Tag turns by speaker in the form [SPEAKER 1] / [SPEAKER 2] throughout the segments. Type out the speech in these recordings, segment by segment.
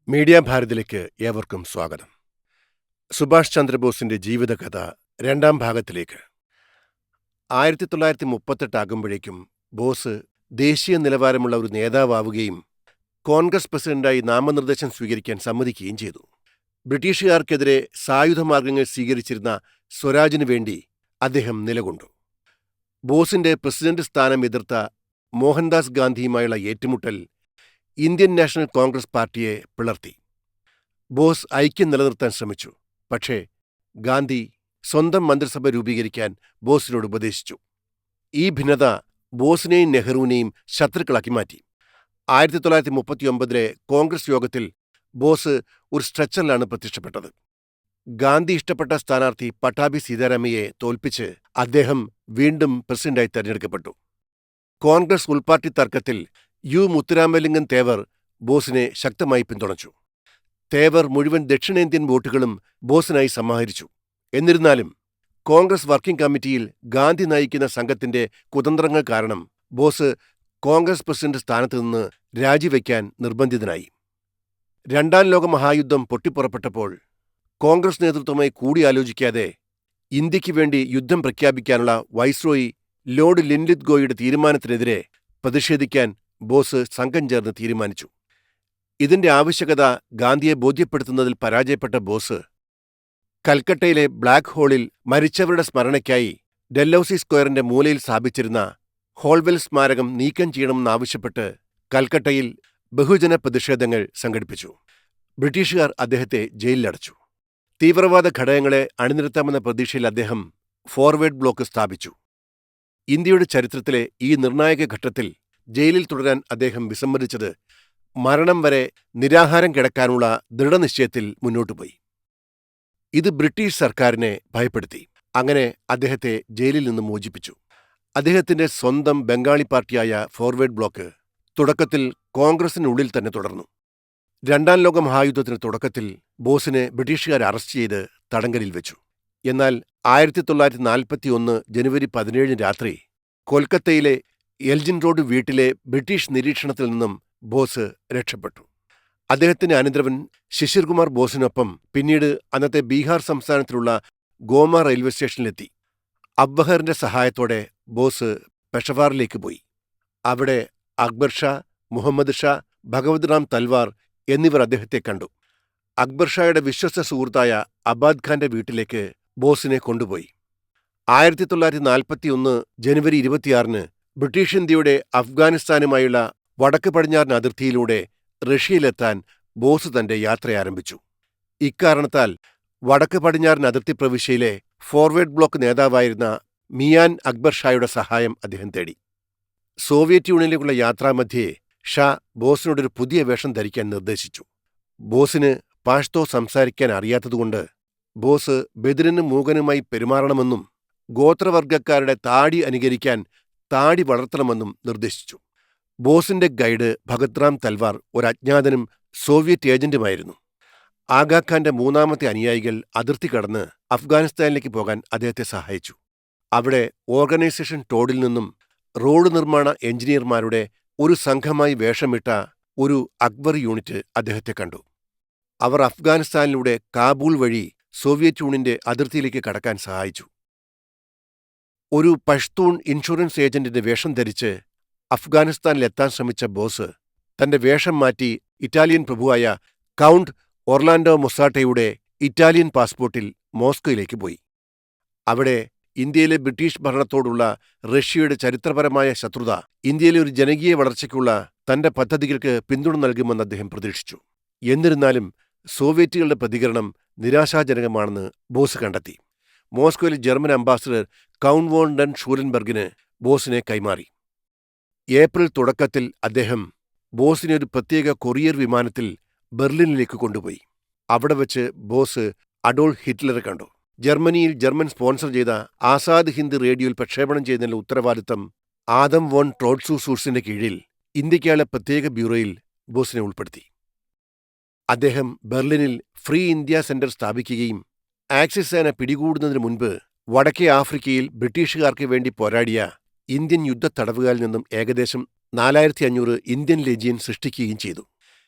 [SPEAKER 1] Media ഭാരതിലേക്ക് ഏവർക്കും സ്വാഗതം. സുഭാഷ് ചന്ദ്രബോസിന്റെ ജീവിതകഥ രണ്ടാം ഭാഗത്തിലേക്ക്. 1938 ആകുമ്പോഴേക്കും ബോസ് ദേശീയ നിലവാരമുള്ള ഒരു നേതാവാവുകയും കോൺഗ്രസ് പ്രസിഡന്റായി നാമനിർദ്ദേശം സ്വീകരിക്കാൻ സമ്മതിക്കുകയും ചെയ്തു. ബ്രിട്ടീഷുകാർക്കെതിരെ സായുധമാർഗങ്ങൾ സ്വീകരിച്ചിരുന്ന സ്വരാജിനു വേണ്ടി അദ്ദേഹം നിലകൊണ്ടു. ബോസിന്റെ പ്രസിഡന്റ് സ്ഥാനം എതിർത്ത മോഹൻദാസ് ഗാന്ധിയുമായുള്ള ഏറ്റുമുട്ടൽ ഇന്ത്യൻ നാഷണൽ കോൺഗ്രസ് പാർട്ടിയെ പിളർത്തി. ബോസ് ഐക്യം നിലനിർത്താൻ ശ്രമിച്ചു. പക്ഷേ ഗാന്ധി സ്വന്തം മന്ത്രിസഭ രൂപീകരിക്കാൻ ബോസിനോട് ഉപദേശിച്ചു. ഈ ഭിന്നത ബോസിനെയും നെഹ്റുവിനെയും ശത്രുക്കളാക്കി മാറ്റി. 1939 കോൺഗ്രസ് യോഗത്തിൽ ബോസ് ഒരു സ്ട്രെച്ചറിലാണ് പ്രത്യക്ഷപ്പെട്ടത്. ഗാന്ധി ഇഷ്ടപ്പെട്ട സ്ഥാനാർത്ഥി പട്ടാഭി സീതാരാമയ്യെ തോൽപ്പിച്ച് അദ്ദേഹം വീണ്ടും പ്രസിഡന്റായി തെരഞ്ഞെടുക്കപ്പെട്ടു. കോൺഗ്രസ് ഉൾപാർട്ടി തർക്കത്തിൽ യു മുത്തുരാമലിംഗൻ തേവർ ബോസിനെ ശക്തമായി പിന്തുണച്ചു. തേവർ മുഴുവൻ ദക്ഷിണേന്ത്യൻ വോട്ടുകളും ബോസിനായി സമാഹരിച്ചു. എന്നിരുന്നാലും കോൺഗ്രസ് വർക്കിംഗ് കമ്മിറ്റിയിൽ ഗാന്ധി നയിക്കുന്ന സംഘത്തിന്റെ കുതന്ത്രങ്ങൾ കാരണം ബോസ് കോൺഗ്രസ് പ്രസിഡന്റ് സ്ഥാനത്തുനിന്ന് രാജിവെക്കാൻ നിർബന്ധിതനായി. രണ്ടാം ലോക മഹായുദ്ധം പൊട്ടിപ്പുറപ്പെട്ടപ്പോൾ കോൺഗ്രസ് നേതൃത്വവുമായി കൂടിയാലോചിക്കാതെ ഇന്ത്യയ്ക്ക് വേണ്ടി യുദ്ധം പ്രഖ്യാപിക്കാനുള്ള വൈസ്രോയി ലോർഡ് ലിൻലിത്ഗോയുടെ തീരുമാനത്തിനെതിരെ പ്രതിഷേധിക്കാൻ ബോസ് സംഘം ചേർന്ന് തീരുമാനിച്ചു. ഇതിന്റെ ആവശ്യകത ഗാന്ധിയെ ബോധ്യപ്പെടുത്തുന്നതിൽ പരാജയപ്പെട്ട ബോസ് കൽക്കട്ടയിലെ ബ്ലാക്ക് ഹോളിൽ മരിച്ചവരുടെ സ്മരണയ്ക്കായി ഡെൽഹൌസി സ്ക്വയറിന്റെ മൂലയിൽ സ്ഥാപിച്ചിരുന്ന ഹോൾവെൽ സ്മാരകം നീക്കം ചെയ്യണമെന്നാവശ്യപ്പെട്ട് കൽക്കട്ടയിൽ ബഹുജന പ്രതിഷേധങ്ങൾ സംഘടിപ്പിച്ചു. ബ്രിട്ടീഷുകാർ അദ്ദേഹത്തെ ജയിലിലടച്ചു. തീവ്രവാദ ഘടകങ്ങളെ അണിനിരത്താമെന്ന പ്രതീക്ഷയിൽ അദ്ദേഹം ഫോർവേഡ് ബ്ലോക്ക് സ്ഥാപിച്ചു. ഇന്ത്യയുടെ ചരിത്രത്തിലെ ഈ നിർണായക ഘട്ടത്തിൽ ജയിലിൽ തുടരാൻ അദ്ദേഹം വിസമ്മതിച്ചത് മരണം വരെ നിരാഹാരം കിടക്കാനുള്ള ദൃഢനിശ്ചയത്തിൽ മുന്നോട്ടുപോയി. ഇത് ബ്രിട്ടീഷ് സർക്കാരിനെ ഭയപ്പെടുത്തി. അങ്ങനെ അദ്ദേഹത്തെ ജയിലിൽ നിന്ന് മോചിപ്പിച്ചു. അദ്ദേഹത്തിന്റെ സ്വന്തം ബംഗാളി പാർട്ടിയായ ഫോർവേഡ് ബ്ലോക്ക് തുടക്കത്തിൽ കോൺഗ്രസിനുള്ളിൽ തന്നെ തുടർന്നു. രണ്ടാം ലോക മഹായുദ്ധത്തിന് തുടക്കത്തിൽ ബോസിനെ ബ്രിട്ടീഷുകാർ അറസ്റ്റ് ചെയ്ത് തടങ്കലിൽ വെച്ചു. എന്നാൽ 1941 ജനുവരി 17 രാത്രി കൊൽക്കത്തയിലെ എൽജിൻ റോഡ് വീട്ടിലെ ബ്രിട്ടീഷ് നിരീക്ഷണത്തിൽ നിന്നും ബോസ് രക്ഷപ്പെട്ടു. അദ്ദേഹത്തിന്റെ അനന്തരവൻ ശിശിർകുമാർ ബോസിനൊപ്പം പിന്നീട് അന്നത്തെ ബീഹാർ സംസ്ഥാനത്തിലുള്ള ഗോമ റെയിൽവേ സ്റ്റേഷനിലെത്തി. അബ്ബഹറിന്റെ സഹായത്തോടെ ബോസ് പെഷവാറിലേക്ക് പോയി. അവിടെ അക്ബർ ഷാ, മുഹമ്മദ് ഷാ, ഭഗവത് റാം തൽവാർ എന്നിവർ അദ്ദേഹത്തെ കണ്ടു. അക്ബർ ഷായുടെ വിശ്വസ്ത സുഹൃത്തായ അബാദ് ഖാന്റെ വീട്ടിലേക്ക് ബോസിനെ കൊണ്ടുപോയി. 1941 ജനുവരി 26 ബ്രിട്ടീഷ് ഇന്ത്യയുടെ അഫ്ഗാനിസ്ഥാനുമായുള്ള വടക്ക് പടിഞ്ഞാറൻ അതിർത്തിയിലൂടെ റഷ്യയിലെത്താൻ ബോസ് തന്റെ യാത്ര ആരംഭിച്ചു. ഇക്കാരണത്താൽ വടക്ക് പടിഞ്ഞാറൻ അതിർത്തി പ്രവിശ്യയിലെ ഫോർവേഡ് ബ്ലോക്ക് നേതാവായിരുന്ന മിയാൻ അക്ബർ ഷായുടെ സഹായം അദ്ദേഹം തേടി. സോവിയറ്റ് യൂണിയനിലേക്കുള്ള യാത്രാമധ്യേ ഷാ ബോസിനോടൊരു പുതിയ വേഷം ധരിക്കാൻ നിർദ്ദേശിച്ചു. ബോസിന് പാഷ്തോ സംസാരിക്കാൻ അറിയാത്തതുകൊണ്ട് ബോസ് ബദിരനും മൂകനുമായി പെരുമാറണമെന്നും ഗോത്രവർഗക്കാരുടെ താടി അനുകരിക്കാൻ താടി വളർത്തണമെന്നും നിർദ്ദേശിച്ചു. ബോസിന്റെ ഗൈഡ് ഭഗത് റാം തൽവാർ ഒരു അജ്ഞാതനും സോവിയറ്റ് ഏജന്റുമായിരുന്നു. ആഗാഖാന്റെ മൂന്നാമത്തെ അനുയായികൾ അതിർത്തി കടന്ന് അഫ്ഗാനിസ്ഥാനിലേക്ക് പോകാൻ അദ്ദേഹത്തെ സഹായിച്ചു. അവിടെ ഓർഗനൈസേഷൻ ടോഡിൽ നിന്നും റോഡ് നിർമ്മാണ എഞ്ചിനീയർമാരുടെ ഒരു സംഘമായി വേഷമിട്ട ഒരു അക്ബർ യൂണിറ്റ് അദ്ദേഹത്തെ കണ്ടു. അവർ അഫ്ഗാനിസ്ഥാനിലൂടെ കാബൂൾ വഴി സോവിയറ്റ് യൂണിയന്റെ അതിർത്തിയിലേക്ക് കടക്കാൻ സഹായിച്ചു. ഒരു പഷ്തൂൺ ഇൻഷുറൻസ് ഏജന്റിന്റെ വേഷം ധരിച്ച് അഫ്ഗാനിസ്ഥാനിലെത്താൻ ശ്രമിച്ച ബോസ് തന്റെ വേഷം മാറ്റി ഇറ്റാലിയൻ പ്രഭുവായ കൗണ്ട് ഒർലാൻഡോ മൊസാട്ടയുടെ ഇറ്റാലിയൻ പാസ്പോർട്ടിൽ മോസ്കോയിലേക്ക് പോയി. അവിടെ ഇന്ത്യയിലെ ബ്രിട്ടീഷ് ഭരണത്തോടുള്ള റഷ്യയുടെ ചരിത്രപരമായ ശത്രുത ഇന്ത്യയിലെ ഒരു ജനകീയ വളർച്ചയ്ക്കുള്ള തന്റെ പദ്ധതികൾക്ക് പിന്തുണ നൽകുമെന്ന് അദ്ദേഹം പ്രതീക്ഷിച്ചു. എന്നിരുന്നാലും സോവിയറ്റുകളുടെ പ്രതികരണം നിരാശാജനകമാണെന്ന് ബോസ് കണ്ടെത്തി. മോസ്കോയിലെ German ambassador count von der ഷൂലൻബർഗിന് ബോസിനെ കൈമാറി. ഏപ്രിൽ തുടക്കത്തിൽ അദ്ദേഹം ബോസിനെ ഒരു പ്രത്യേക കൊറിയർ വിമാനത്തിൽ ബെർലിനിലേക്ക് കൊണ്ടുപോയി. അവിടെ വച്ച് ബോസ് അഡോൾഫ് ഹിറ്റ്ലറെ കണ്ടു. ജർമ്മനിയിൽ ജർമ്മൻ സ്പോൺസർ ചെയ്ത ആസാദ് ഹിന്ദ് റേഡിയോയിൽ പ്രക്ഷേപണം ചെയ്യുന്നതിനുള്ള ഉത്തരവാദിത്തം ആദം വോൺ ട്രോട്സൂസൂർസിന്റെ കീഴിൽ ഇന്ത്യയ്ക്കുള്ള പ്രത്യേക ബ്യൂറോയിൽ ബോസിനെ ഉൾപ്പെടുത്തി. അദ്ദേഹം ബെർലിനിൽ ഫ്രീ ഇന്ത്യ സെന്റർ സ്ഥാപിക്കുകയും ആക്സിസ് സേന പിടികൂടുന്നതിനു മുൻപ് വടക്കേ ആഫ്രിക്കയിൽ ബ്രിട്ടീഷുകാർക്ക് വേണ്ടി പോരാടിയ ഇന്ത്യൻ യുദ്ധത്തടവുകാരിൽ നിന്നും ഏകദേശം 4500 ഇന്ത്യൻ ലെജിയൻ സൃഷ്ടിക്കുകയും ചെയ്തു.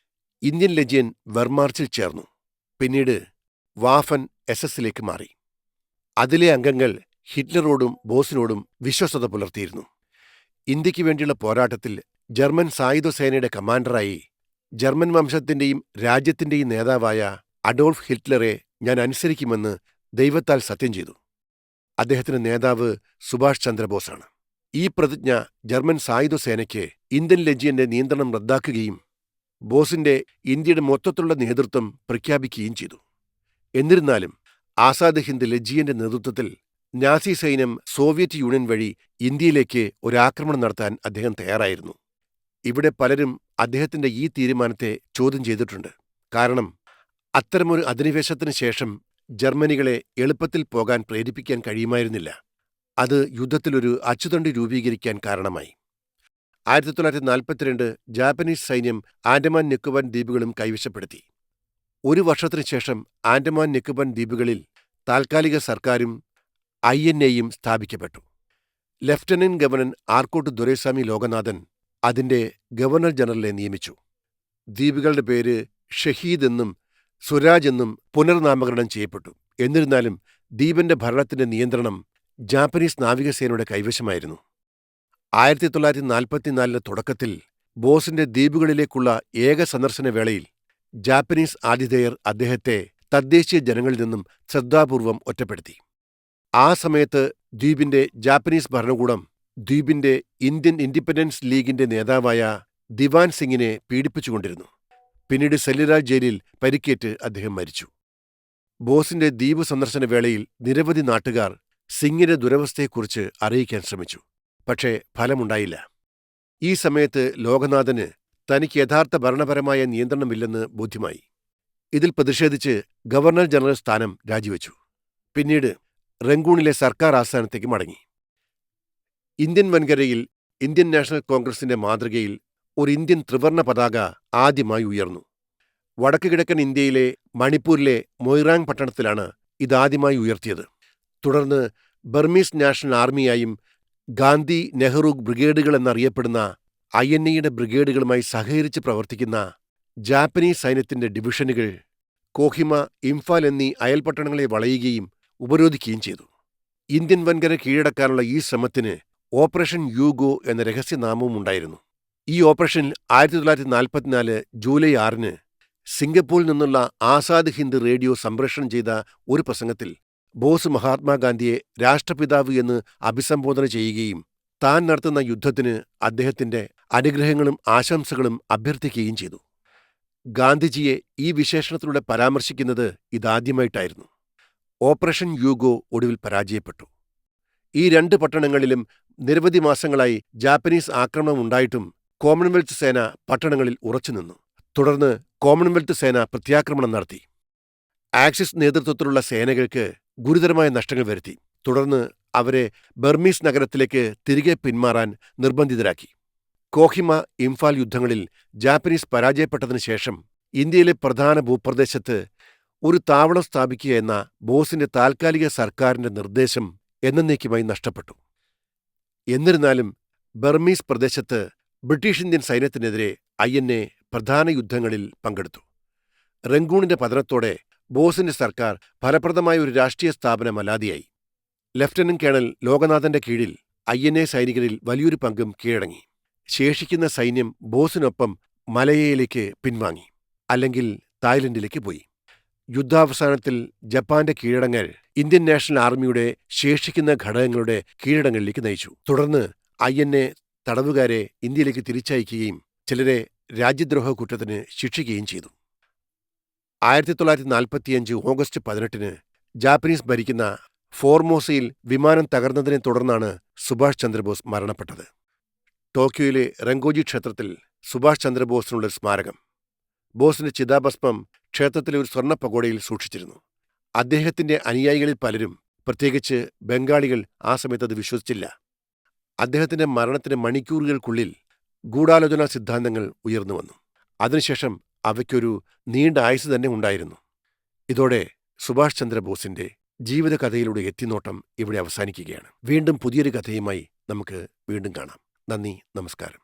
[SPEAKER 1] ഇന്ത്യൻ ലെജിയൻ വെർമാർച്ചിൽ ചേർന്നു. പിന്നീട് വാഫൻ SS-ലേക്ക് മാറി. അതിലെ അംഗങ്ങൾ ഹിറ്റ്ലറോടും ബോസിനോടും വിശ്വസ്തത പുലർത്തിയിരുന്നു. ഇന്ത്യയ്ക്ക് വേണ്ടിയുള്ള പോരാട്ടത്തിൽ ജർമ്മൻ സായുധസേനയുടെ കമാൻഡറായി ജർമ്മൻ വംശത്തിന്റെയും രാജ്യത്തിന്റെയും നേതാവായ അഡോൾഫ് ഹിറ്റ്ലറെ ഞാൻ അനുസരിക്കുമെന്ന് ദൈവത്താൽ സത്യം ചെയ്തു. അദ്ദേഹത്തിന്റെ നേതാവ് സുഭാഷ് ചന്ദ്രബോസാണ്. ഈ പ്രതിജ്ഞ ജർമ്മൻ സായുധസേനയ്ക്ക് ഇന്ത്യൻ ലെജിയന്റെ നിയന്ത്രണം റദ്ദാക്കുകയും ബോസിന്റെ ഇന്ത്യയുടെ മൊത്തത്തിലുള്ള നേതൃത്വം പ്രഖ്യാപിക്കുകയും ചെയ്തു. എന്നിരുന്നാലും ആസാദ് ഹിന്ദ് ലെജിയന്റെ നേതൃത്വത്തിൽ നാസി സൈന്യം സോവിയറ്റ് യൂണിയൻ വഴി ഇന്ത്യയിലേക്ക് ഒരാക്രമണം നടത്താൻ അദ്ദേഹം തയ്യാറായിരുന്നു. ഇവിടെ പലരും അദ്ദേഹത്തിന്റെ ഈ തീരുമാനത്തെ ചോദ്യം ചെയ്തിട്ടുണ്ട്. കാരണം അത്തരമൊരു അധിനിവേശത്തിന് ശേഷം ജർമ്മനികളെ എളുപ്പത്തിൽ പോകാൻ പ്രേരിപ്പിക്കാൻ കഴിയുമായിരുന്നില്ല. അത് യുദ്ധത്തിലൊരു അച്ചുതണ്ട് രൂപീകരിക്കാൻ കാരണമായി. 1942 ജാപ്പനീസ് സൈന്യം ആൻഡമാൻ നിക്കോബാർ ദ്വീപുകളും കൈവശപ്പെടുത്തി. ഒരു വർഷത്തിനു ശേഷം ആൻഡമാൻ നിക്കോബാർ ദ്വീപുകളിൽ താൽക്കാലിക സർക്കാരും INA-യും സ്ഥാപിക്കപ്പെട്ടു. ലഫ്റ്റനന്റ് ഗവർണർ ആർക്കോട്ട് ദൊരൈസ്വാമി ലോകനാഥൻ അതിന്റെ ഗവർണർ ജനറലെ നിയമിച്ചു. ദ്വീപുകളുടെ പേര് ഷഹീദ് എന്നും സ്വരാജ് എന്നും പുനർനാമകരണം ചെയ്യപ്പെട്ടു. എന്നിരുന്നാലും ദ്വീപിന്റെ ഭരണത്തിന്റെ നിയന്ത്രണം ജാപ്പനീസ് നാവികസേനയുടെ കൈവശമായിരുന്നു. 1944 തുടക്കത്തിൽ ബോസിന്റെ ദ്വീപുകളിലേക്കുള്ള ഏക സന്ദർശന വേളയിൽ ജാപ്പനീസ് ആതിഥേയർ അദ്ദേഹത്തെ തദ്ദേശീയ ജനങ്ങളിൽ നിന്നും ശ്രദ്ധാപൂർവം ഒറ്റപ്പെടുത്തി. ആ സമയത്ത് ദ്വീപിന്റെ ജാപ്പനീസ് ഭരണകൂടം ദ്വീപിന്റെ ഇന്ത്യൻ ഇൻഡിപെൻഡൻസ് ലീഗിന്റെ നേതാവായ ദിവാൻ സിംഗിനെ പീഡിപ്പിച്ചുകൊണ്ടിരുന്നു. പിന്നീട് സെല്ലുലാർ ജയിലിൽ പരിക്കേറ്റ് അദ്ദേഹം മരിച്ചു. ബോസിന്റെ ദ്വീപ് സന്ദർശന വേളയിൽ നിരവധി നാട്ടുകാർ സിംഗിന്റെ ദുരവസ്ഥയെക്കുറിച്ച് അറിയിക്കാൻ ശ്രമിച്ചു. പക്ഷേ ഫലമുണ്ടായില്ല. ഈ സമയത്ത് ലോകനാഥന് തനിക്ക് യഥാർത്ഥ ഭരണപരമായ നിയന്ത്രണമില്ലെന്ന് ബോധ്യമായി. ഇതിൽ പ്രതിഷേധിച്ച് ഗവർണർ ജനറൽ സ്ഥാനം രാജിവെച്ചു. പിന്നീട് റങ്കൂണിലെ സർക്കാർ ആസ്ഥാനത്തേക്ക് മടങ്ങി. ഇന്ത്യൻ വൻകരയിൽ ഇന്ത്യൻ നാഷണൽ കോൺഗ്രസിന്റെ മാതൃകയിൽ ഒരു ഇന്ത്യൻ ത്രിവർണ പതാക ആദ്യമായി ഉയർന്നു. വടക്ക് കിഴക്കൻ ഇന്ത്യയിലെ മണിപ്പൂരിലെ മൊയ്റാങ് പട്ടണത്തിലാണ് ഇതാദ്യമായി ഉയർത്തിയത്. തുടർന്ന് ബർമീസ് നാഷണൽ ആർമിയായും ഗാന്ധി നെഹ്റു ബ്രിഗേഡുകൾ എന്നറിയപ്പെടുന്ന INA-യുടെ ബ്രിഗേഡുകളുമായി സഹകരിച്ച് പ്രവർത്തിക്കുന്ന ജാപ്പനീസ് സൈന്യത്തിന്റെ ഡിവിഷനുകൾ കോഹിമ, ഇംഫാൽ എന്നീ അയൽപട്ടണങ്ങളെ വളയുകയും ഉപരോധിക്കുകയും ചെയ്തു. ഇന്ത്യൻ വൻകര കീഴടക്കാനുള്ള ഈ ശ്രമത്തിന് ഓപ്പറേഷൻ യൂഗോ എന്ന രഹസ്യനാമവും ഉണ്ടായിരുന്നു. ഈ ഓപ്പറേഷനിൽ 1944 ജൂലൈ 6-ന് സിംഗപ്പൂരിൽ നിന്നുള്ള ആസാദ് ഹിന്ദ് റേഡിയോ സംപ്രേഷണം ചെയ്ത ഒരു പ്രസംഗത്തിൽ ബോസ് മഹാത്മാഗാന്ധിയെ രാഷ്ട്രപിതാവ് എന്ന് അഭിസംബോധന ചെയ്യുകയും താൻ നടത്തുന്ന യുദ്ധത്തിന് അദ്ദേഹത്തിന്റെ അനുഗ്രഹങ്ങളും ആശംസകളും അഭ്യർത്ഥിക്കുകയും ചെയ്തു. ഗാന്ധിജിയെ ഈ വിശേഷണത്തിലൂടെ പരാമർശിക്കുന്നത് ഇതാദ്യമായിട്ടായിരുന്നു. ഓപ്പറേഷൻ യൂഗോ ഒടുവിൽ പരാജയപ്പെട്ടു. ഈ 2 പട്ടണങ്ങളിലും നിരവധി മാസങ്ങളായി ജാപ്പനീസ് ആക്രമണം ഉണ്ടായിട്ടും കോമൺവെൽത്ത് സേന പട്ടണങ്ങളിൽ ഉറച്ചുനിന്നു. തുടർന്ന് കോമൺവെൽത്ത് സേന പ്രത്യാക്രമണം നടത്തി. ആക്സിസ് നേതൃത്വത്തിലുള്ള സേനകൾക്ക് ഗുരുതരമായ നഷ്ടങ്ങൾ വരുത്തി. തുടർന്ന് അവരെ ബർമീസ് നഗരത്തിലേക്ക് തിരികെ പിന്മാറാൻ നിർബന്ധിതരാക്കി. കോഹിമ, ഇംഫാൽ യുദ്ധങ്ങളിൽ ജാപ്പനീസ് പരാജയപ്പെട്ടതിനു ശേഷം ഇന്ത്യയിലെ പ്രധാന ഭൂപ്രദേശത്ത് ഒരു താവളം സ്ഥാപിക്കുക എന്ന ബോസിന്റെ താൽക്കാലിക സർക്കാരിന്റെ നിർദ്ദേശം എന്നേക്കുമായി നഷ്ടപ്പെട്ടു. എന്നിരുന്നാലും ബർമീസ് പ്രദേശത്ത് ബ്രിട്ടീഷ് ഇന്ത്യൻ സൈന്യത്തിനെതിരെ INA പ്രധാന യുദ്ധങ്ങളിൽ പങ്കെടുത്തു. റങ്കൂണിന്റെ പതനത്തോടെ ബോസിന്റെ സർക്കാർ ഫലപ്രദമായ ഒരു രാഷ്ട്രീയ സ്ഥാപനമല്ലാതെയായി. ലഫ്റ്റനന്റ് കേണൽ ലോകനാഥന്റെ കീഴിൽ INA സൈനികരിൽ വലിയൊരു പങ്കും കീഴടങ്ങി. ശേഷിക്കുന്ന സൈന്യം ബോസിനൊപ്പം മലയയിലേക്ക് പിൻവാങ്ങി, അല്ലെങ്കിൽ തായ്ലൻഡിലേക്ക് പോയി. യുദ്ധാവസാനത്തിൽ ജപ്പാന്റെ കീഴടങ്ങൽ ഇന്ത്യൻ നാഷണൽ ആർമിയുടെ ശേഷിക്കുന്ന ഘടകങ്ങളുടെ കീഴടങ്ങളിലേക്ക് നയിച്ചു. തുടർന്ന് INA തടവുകാരെ ഇന്ത്യയിലേക്ക് തിരിച്ചയക്കുകയും ചിലരെ രാജ്യദ്രോഹ കുറ്റത്തിന് ശിക്ഷിക്കുകയും ചെയ്തു. 1945 ഓഗസ്റ്റ് 18-ന് ജാപ്പനീസ് ഭരിക്കുന്ന ഫോർമോസയിൽ വിമാനം തകർന്നതിനെ തുടർന്നാണ് സുഭാഷ് ചന്ദ്രബോസ് മരണപ്പെട്ടത്. ടോക്കിയോയിലെ റങ്കോജി ക്ഷേത്രത്തിൽ സുഭാഷ് ചന്ദ്രബോസിനുള്ള സ്മാരകം. ബോസിന്റെ ചിതാഭസ്മം ക്ഷേത്രത്തിലെ ഒരു സ്വർണ്ണ പഗോഡയിൽ സൂക്ഷിച്ചിരുന്നു. അദ്ദേഹത്തിന്റെ അനുയായികളിൽ പലരും, പ്രത്യേകിച്ച് ബംഗാളികൾ, ആ സമയത്ത് അത് വിശ്വസിച്ചില്ല. അദ്ദേഹത്തിന്റെ മരണത്തിന് മണിക്കൂറുകൾക്കുള്ളിൽ ഗൂഢാലോചനാ സിദ്ധാന്തങ്ങൾ ഉയർന്നുവന്നു. അതിനുശേഷം അവയ്ക്കൊരു നീണ്ട ആയുസ് തന്നെ ഉണ്ടായിരുന്നു. ഇതോടെ സുഭാഷ് ചന്ദ്രബോസിന്റെ ജീവിതകഥയിലൂടെ എത്തിനോട്ടം ഇവിടെ അവസാനിക്കുകയാണ്. വീണ്ടും പുതിയൊരു കഥയുമായി നമുക്ക് വീണ്ടും കാണാം. നന്ദി, നമസ്കാരം.